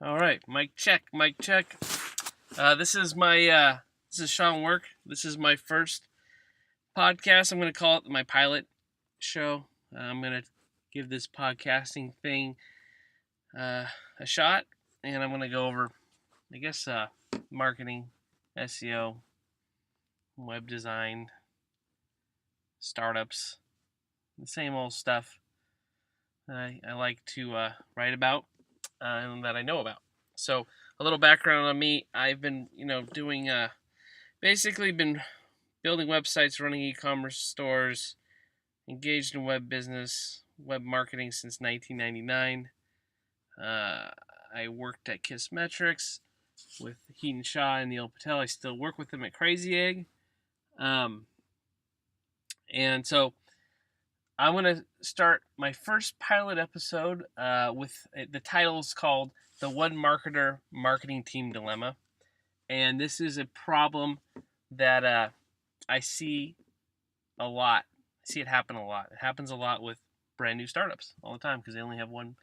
All right, mic check, mic check. This is Sean Work. This is my first podcast. I'm going to call it my pilot show. I'm going to give this podcasting thing a shot, and I'm going to go over, marketing, SEO, web design, startups, the same old stuff I like to write about and that I know about. So a little background on me. I've been, doing, basically been building websites, running e-commerce stores, engaged in web business, web marketing since 1999. I worked at Kissmetrics with Heaton Shaw and Neil Patel. I still work with them at Crazy Egg. And so I'm going to start my first pilot episode with the title is called The One Marketer Marketing Team Dilemma. And this is a problem that I see a lot. I see it happen a lot. It happens a lot with brand new startups all the time because they only have one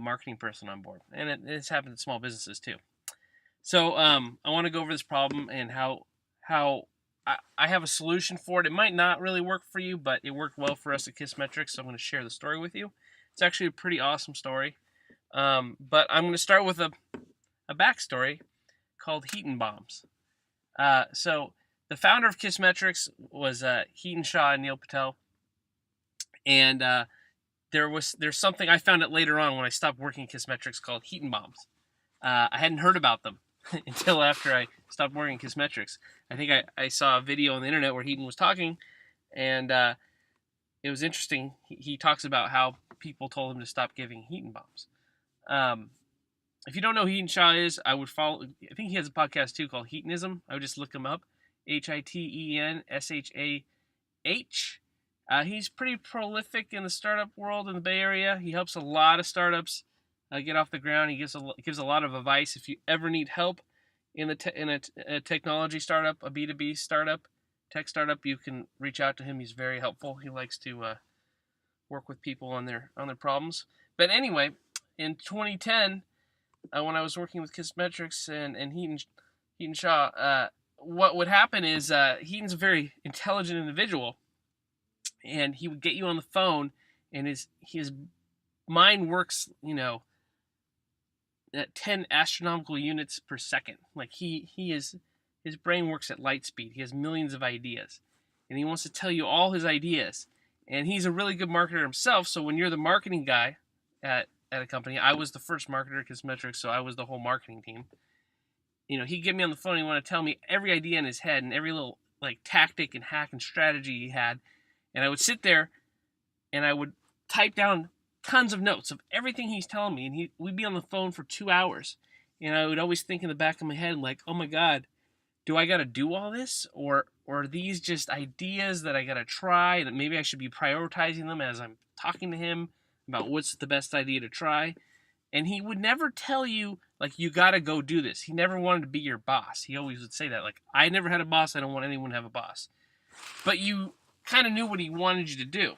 marketing person on board. And it's happened in small businesses too. So I want to go over this problem and how I have a solution for it. It might not really work for you, but it worked well for us at Kissmetrics, so I'm going to share the story with you. It's actually a pretty awesome story. But I'm going to start with a backstory called Heaton Bombs. So the founder of Kissmetrics was Heaton Shaw and Neil Patel. And there's something, I found it later on when I stopped working at Kissmetrics called Heaton Bombs. I hadn't heard about them until after I stopped working at Kissmetrics. I think I saw a video on the internet where Heaton was talking, and it was interesting. He talks about how people told him to stop giving Heaton Bombs. If you don't know who Heaton Shaw is, I would follow. I think he has a podcast too called Heatonism. I would just look him up. HITENSHAH. He's pretty prolific in the startup world in the Bay Area. He helps a lot of startups get off the ground. He gives a lot of advice. If you ever need help in a technology startup, a B2B startup, tech startup, you can reach out to him. He's very helpful. He likes to work with people on their problems. But anyway, in 2010, when I was working with Kissmetrics and Heaton Shaw, what would happen is Heaton's a very intelligent individual, and he would get you on the phone, and his mind works, at 10 astronomical units per second. Like his brain works at light speed. He has millions of ideas, and he wants to tell you all his ideas. And he's a really good marketer himself. So when you're the marketing guy at a company, I was the first marketer at Kissmetrics, so I was the whole marketing team. He'd get me on the phone and he wanted to tell me every idea in his head and every little tactic and hack and strategy he had. And I would sit there and I would type down tons of notes of everything he's telling me, and we'd be on the phone for 2 hours, and I would always think in the back of my head, like, oh my God, do I got to do all this, or are these just ideas that I got to try, and maybe I should be prioritizing them as I'm talking to him about what's the best idea to try? And he would never tell you, like, you got to go do this. He never wanted to be your boss. He always would say that, like, I never had a boss, I don't want anyone to have a boss. But you kind of knew what he wanted you to do.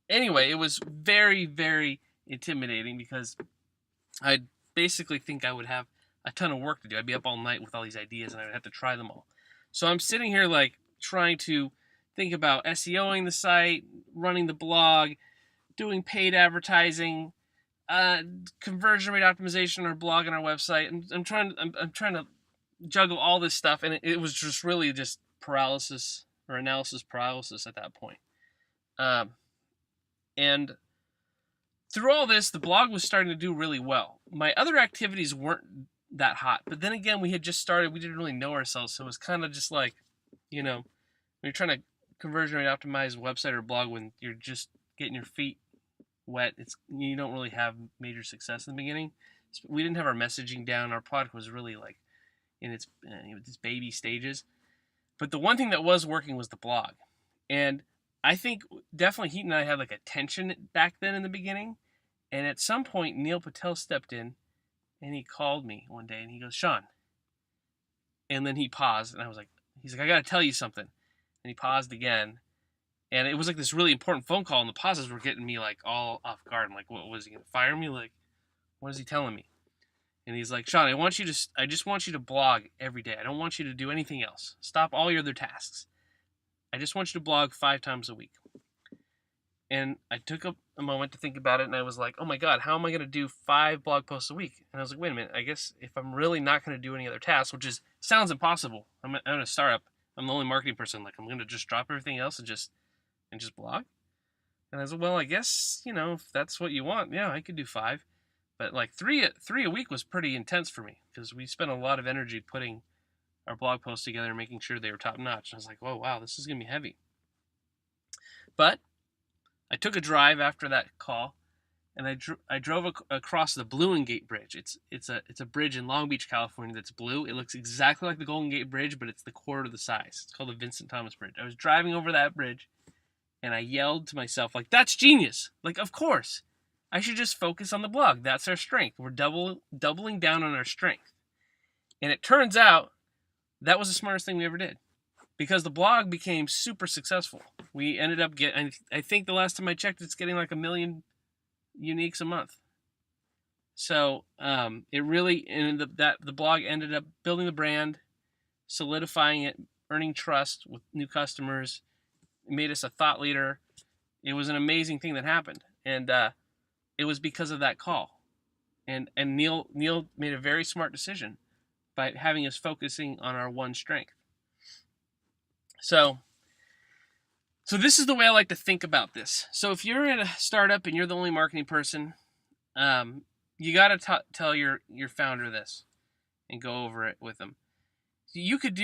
Anyway, it was very, very intimidating because I basically think I would have a ton of work to do. I'd be up all night with all these ideas and I would have to try them all. So I'm sitting here trying to think about SEOing the site, running the blog, doing paid advertising, conversion rate optimization on our blog and our website. And I'm trying to juggle all this stuff, and it was just really just paralysis or analysis paralysis at that point. And through all this, the blog was starting to do really well. My other activities weren't that hot. But then again, we had just started. We didn't really know ourselves. So it was kind of just like, when you're trying to conversion rate optimize a website or blog when you're just getting your feet wet, you don't really have major success in the beginning. We didn't have our messaging down. Our product was really in its baby stages. But the one thing that was working was the blog. And I think definitely Heaton and I had a tension back then in the beginning. And at some point, Neil Patel stepped in and he called me one day and he goes, Sean. And then he paused and I was like, he's like, I got to tell you something. And he paused again. And it was this really important phone call, and the pauses were getting me all off guard. I'm like, what was he going to fire me? What is he telling me? And he's like, Sean, I just want you to blog every day. I don't want you to do anything else. Stop all your other tasks. I just want you to blog 5 times a week. And I took a moment to think about it, and I was like, oh my God, how am I going to do 5 blog posts a week? And I was like, wait a minute, I guess if I'm really not going to do any other tasks, which sounds impossible. I'm in a startup. I'm the only marketing person. Like, I'm going to just drop everything else and just blog. And I was like, well, I guess, if that's what you want, yeah, I could do 5. But like three a week was pretty intense for me because we spent a lot of energy putting our blog posts together and making sure they were top notch. And I was like, oh, wow, this is going to be heavy. But I took a drive after that call, and I drove across the Blue Gate Bridge. It's a bridge in Long Beach, California that's blue. It looks exactly like the Golden Gate Bridge, but it's the quarter the size. It's called the Vincent Thomas Bridge. I was driving over that bridge, and I yelled to myself, like, that's genius. Like, of course. I should just focus on the blog. That's our strength. We're doubling down on our strength. And it turns out that was the smartest thing we ever did because the blog became super successful. We ended up getting, I think the last time I checked, it's getting like 1 million uniques a month. So it really, the blog ended up building the brand, solidifying it, earning trust with new customers. It made us a thought leader. It was an amazing thing that happened. And it was because of that call. And Neil made a very smart decision by having us focusing on our one strength. So this is the way I like to think about this. So if you're in a startup and you're the only marketing person, you got to tell your founder this and go over it with them. You could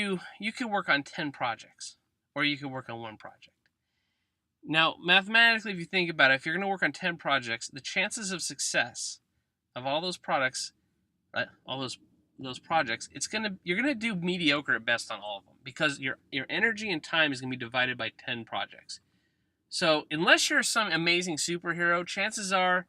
work on 10 projects, or you could work on 1 project. Now, mathematically, if you think about it, if you're going to work on 10 projects, the chances of success of all those products, all those projects, you're going to do mediocre at best on all of them because your energy and time is going to be divided by 10 projects. So unless you're some amazing superhero, chances are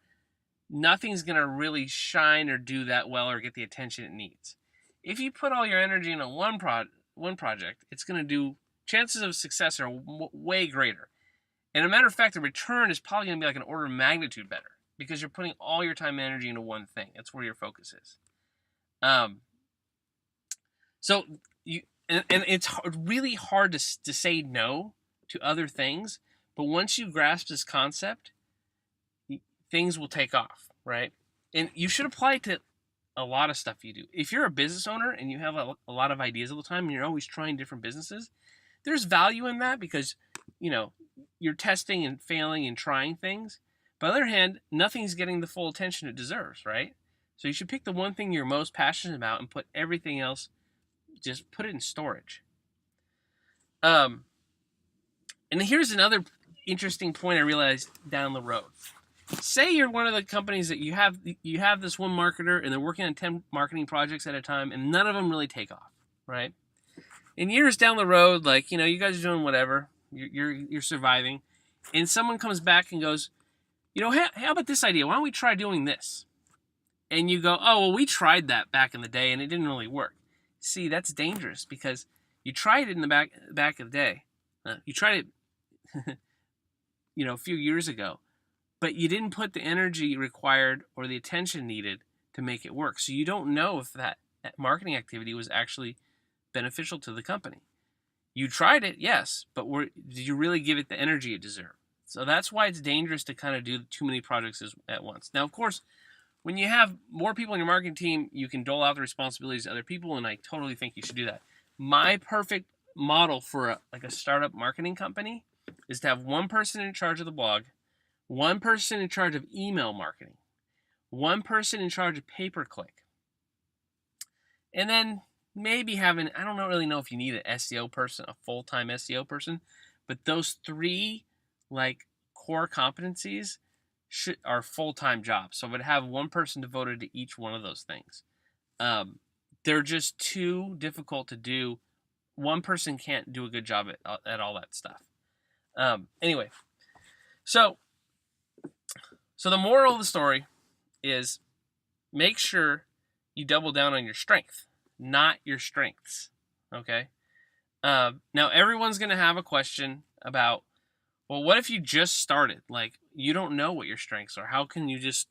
nothing's going to really shine or do that well or get the attention it needs. If you put all your energy into one project, it's going to do, chances of success are way greater. And a matter of fact, the return is probably going to be like an order of magnitude better because you're putting all your time and energy into one thing. That's where your focus is. So it's really hard to say no to other things, but once you grasp this concept, things will take off, right? And you should apply it to a lot of stuff you do. If you're a business owner and you have a lot of ideas all the time and you're always trying different businesses, there's value in that because, you're testing and failing and trying things. But on the other hand, nothing's getting the full attention it deserves, right? So you should pick the one thing you're most passionate about and put everything else, just put it in storage. And here's another interesting point I realized down the road. Say you're one of the companies that you have this one marketer and they're working on 10 marketing projects at a time and none of them really take off, right? And years down the road, like, you guys are doing whatever. You're surviving, and someone comes back and goes, hey, how about this idea? Why don't we try doing this? And you go, oh, well, we tried that back in the day, and it didn't really work. See, that's dangerous because you tried it in the back of the day. You tried it, a few years ago, but you didn't put the energy required or the attention needed to make it work. So you don't know if that marketing activity was actually beneficial to the company. You tried it, yes, but did you really give it the energy it deserved? So that's why it's dangerous to kind of do too many projects at once. Now, of course, when you have more people in your marketing team, you can dole out the responsibilities to other people, and I totally think you should do that. My perfect model for a startup marketing company is to have one person in charge of the blog, one person in charge of email marketing, one person in charge of pay-per-click, and then maybe having, I don't really know if you need an SEO person, a full-time SEO person, but those 3 core competencies are full-time jobs. So I would have one person devoted to each one of those things. They're just too difficult to do. One person can't do a good job at all that stuff. Anyway, so the moral of the story is make sure you double down on your strength, not your strengths, okay? Now, everyone's going to have a question about, well, what if you just started? Like, you don't know what your strengths are. How can you just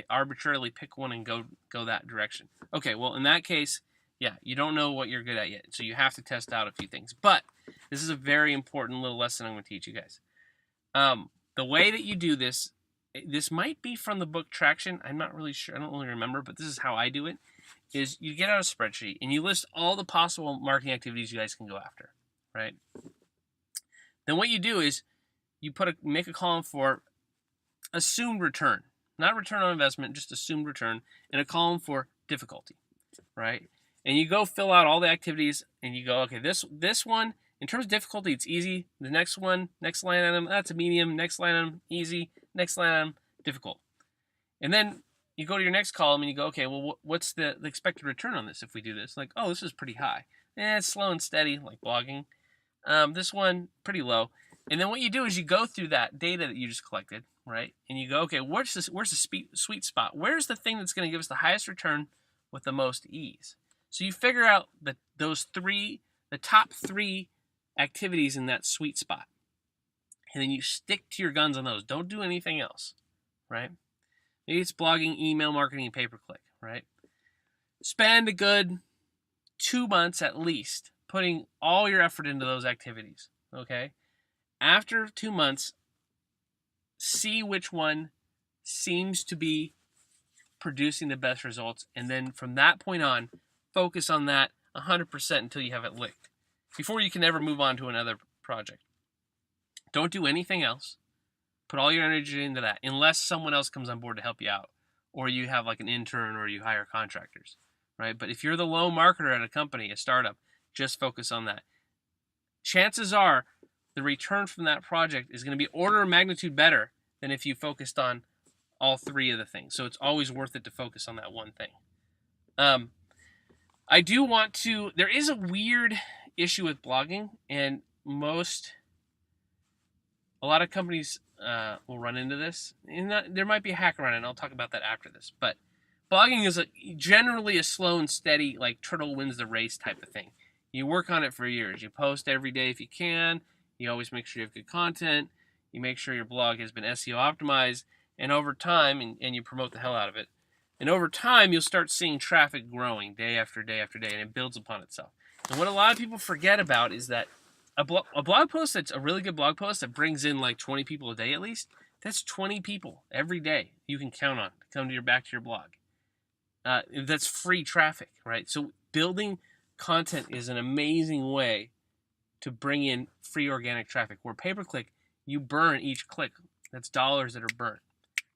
arbitrarily pick one and go that direction. Okay, well, in that case, yeah, you don't know what you're good at yet, so you have to test out a few things. But this is a very important little lesson I'm going to teach you guys. The way that you do this might be from the book Traction. I'm not really sure. I don't really remember, but this is how I do it. Is you get out a spreadsheet and you list all the possible marketing activities you guys can go after, right? Then what you do is you make a column for assumed return, not return on investment, just assumed return, and a column for difficulty, right? And you go fill out all the activities, and you go, okay, this one, in terms of difficulty, it's easy. The next one, next line item, that's a medium. Next line item, easy. Next line item, difficult. And then you go to your next column and you go, okay, well, what's the expected return on this if we do this? Like, oh, this is pretty high. It's slow and steady, like blogging. This one, pretty low. And then what you do is you go through that data that you just collected, right? And you go, okay, where's the sweet spot? Where's the thing that's going to give us the highest return with the most ease? So you figure out the top three activities in that sweet spot. And then you stick to your guns on those. Don't do anything else, right? Maybe it's blogging, email marketing, and pay-per-click, right? Spend a good 2 months at least putting all your effort into those activities, okay? After 2 months, see which one seems to be producing the best results, and then from that point on, focus on that 100% until you have it licked, before you can ever move on to another project. Don't do anything else. Put all your energy into that, unless someone else comes on board to help you out, or you have like an intern, or you hire contractors, right? But if you're the lone marketer at a company, a startup, just focus on that. Chances are the return from that project is going to be order of magnitude better than if you focused on all three of the things. So it's always worth it to focus on that one thing. I do want to, there is a weird issue with blogging, and a lot of companies will run into this. And there might be a hack around it, and I'll talk about that after this. But blogging is generally a slow and steady, like turtle wins the race type of thing. You work on it for years. You post every day if you can. You always make sure you have good content. You make sure your blog has been SEO optimized. And over time, and you promote the hell out of it. And over time, you'll start seeing traffic growing day after day after day, and it builds upon itself. And what a lot of people forget about is that a blog post that's a really good blog post that brings in like 20 people a day at least, that's 20 people every day you can count on to come back to your blog. That's free traffic, right? So building content is an amazing way to bring in free organic traffic. Where pay-per-click, you burn each click. That's dollars that are burnt,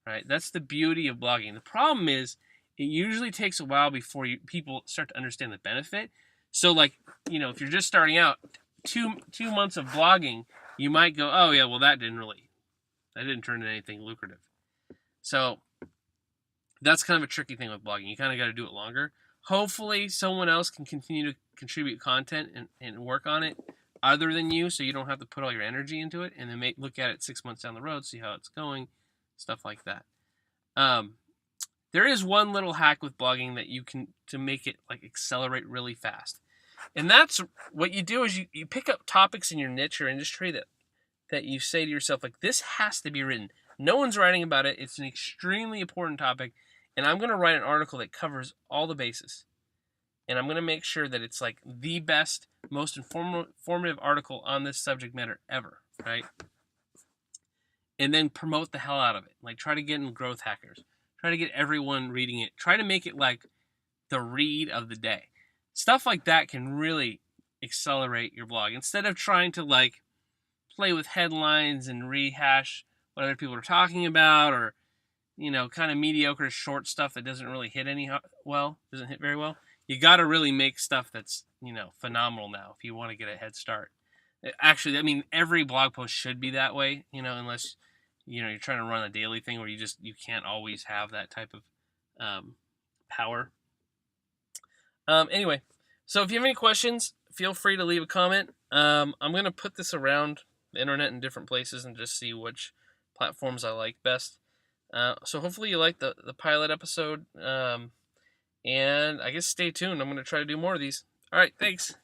right? That's the beauty of blogging. The problem is it usually takes a while before people start to understand the benefit. So like, if you're just starting out, two months of blogging, you might go, oh yeah, well that didn't turn into anything lucrative. So that's kind of a tricky thing with blogging. You kind of got to do it longer. Hopefully someone else can continue to contribute content and work on it other than you, so you don't have to put all your energy into it, and then look at it 6 months down the road, see how it's going, stuff like that. There is one little hack with blogging that you can to make it like accelerate really fast. And that's what you do is you pick up topics in your niche or industry that you say to yourself, like, this has to be written. No one's writing about it. It's an extremely important topic. And I'm going to write an article that covers all the bases. And I'm going to make sure that it's like the best, most informative article on this subject matter ever, right? And then promote the hell out of it. Like, try to get in Growth Hackers. Try to get everyone reading it. Try to make it like the read of the day. Stuff like that can really accelerate your blog. Instead of trying to like play with headlines and rehash what other people are talking about, or kind of mediocre short stuff that doesn't really hit doesn't hit very well. You got to really make stuff that's phenomenal now if you want to get a head start. Actually, I mean, every blog post should be that way, unless you're trying to run a daily thing where you can't always have that type of power. Anyway, so if you have any questions, feel free to leave a comment. I'm going to put this around the internet in different places and just see which platforms I like best. So hopefully you like the pilot episode. And I guess stay tuned. I'm going to try to do more of these. All right, thanks.